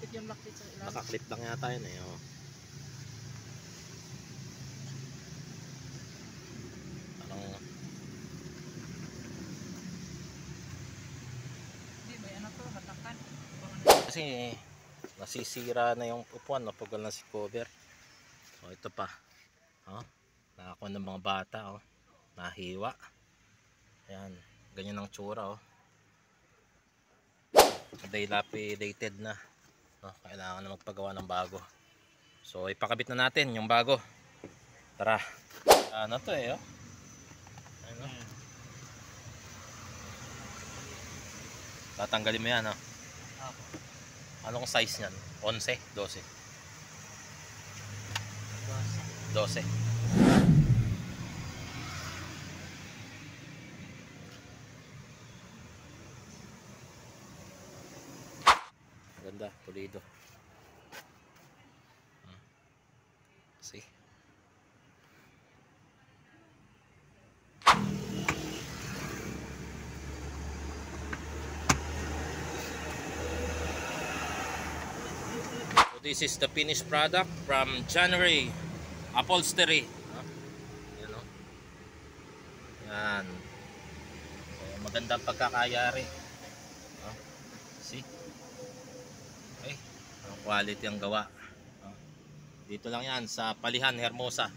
Nakaklit yung lock sa ilalim. Nakaklip lang yata yun eh. Oh. Hindi, may ano to, hatakan. Kasi nasisira na yung upuan, napugal na si cover. So ito pa. Oh, nakakuha ng mga bata, oh. Nahiwa. Ayan, ganyan ang tsura, oh. Dilapidated na. Oh, kailangan na magpagawa ng bago. So ipakabit na natin yung bago. Tara. Ano to eh, oh. Ano? Tatanggalin mo yan, oh. Anong size niyan? 11, 12. 12. Ganda, pulido. See? So this is the finished product from January Upholstery. Yan, oh. Yan. So, magandang pagkakayari. See? Okay. Ang quality ang gawa. Dito lang yan sa Palihan, Hermosa.